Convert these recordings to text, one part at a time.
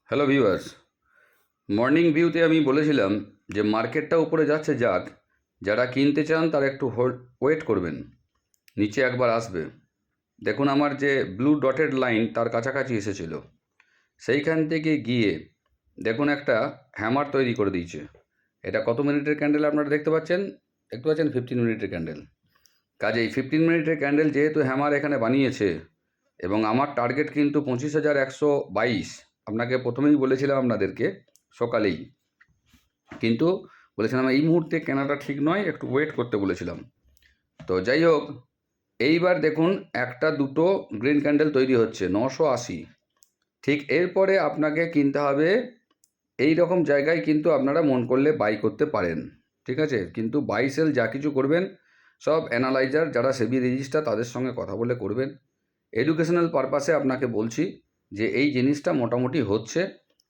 Hello viewers, morning ভিউতে আমি বলেছিলাম যে মার্কেটটা উপরে যাচ্ছে, যাক, যারা কিনতে চান তারা একটু ওয়েট করবেন, নিচে একবার আসবে। দেখুন আমার যে ব্লু ডটেড লাইন তার কাছাকাছি এসেছিল, সেইখান থেকে গিয়ে দেখুন একটা হ্যামার তৈরি করে দিয়েছে। এটা কত মিনিটের ক্যান্ডেল আপনারা দেখতে পাচ্ছেন? 15 মিনিটের ক্যান্ডেল। কাজেই 15 মিনিটের ক্যান্ডেল যেহেতু হ্যামার এখানে বানিয়েছে, এবং আমার টার্গেট কিন্তু 25,122। আপনাকে প্রথমেই বলেছিলাম আপনাদেরকে সকালেই, কিন্তু বলেছিলাম এই মুহূর্তে কেনাটা ঠিক নয়, একটু ওয়েট করতে বলেছিলাম। তো যাই হোক, এইবার দেখুন একটা দুটো গ্রিন ক্যান্ডেল তৈরি হচ্ছে 980। ঠিক এরপরে আপনাকে কিনতে হবে এই রকম জায়গায়, কিন্তু আপনারা মন করলে বাই করতে পারেন, ঠিক আছে? কিন্তু বাই সেল যা কিছু করবেন সব অ্যানালাইজার যারা সেবি রেজিস্টার তাদের সঙ্গে কথা বলে করবেন। এডুকেশনাল পারপাসে আপনাকে বলছি যে এই জিনিসটা মোটামুটি হচ্ছে,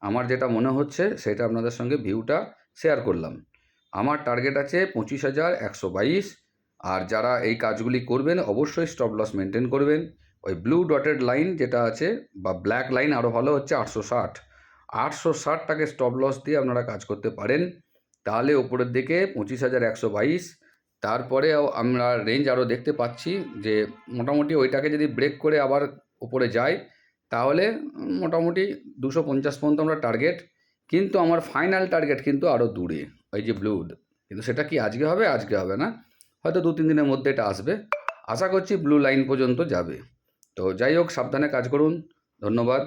আমার যেটা মনে হচ্ছে সেটা আপনাদের সঙ্গে ভিউটা শেয়ার করলাম। আমার টার্গেট আছে 25,122। আর যারা এই কাজগুলি করবেন অবশ্যই স্টপ লস মেনটেন করবেন। ওই ব্লু ডটেড লাইন যেটা আছে, বা ব্ল্যাক লাইন আরও ভালো হচ্ছে 860, 860টাকে স্টপ লস দিয়ে আপনারা কাজ করতে পারেন, তাহলে ওপরের দিকে 25,122। তারপরে আমরা রেঞ্জ আরও দেখতে পাচ্ছি যে মোটামুটি ওইটাকে যদি ব্রেক করে আবার উপরে যায়, তাহলে মোটামুটি 250 পর্যন্ত আমরা টার্গেট। কিন্তু আমার ফাইনাল টার্গেট কিন্তু আরও দূরে, ওই যে ব্লু। কিন্তু সেটা কি আজকে হবে? আজকে হবে না, হয়তো 2-3 দিনের মধ্যে এটা আসবে। আশা করছি ব্লু লাইন পর্যন্ত যাবে। তো যাই হোক, সাবধানে কাজ করুন। ধন্যবাদ।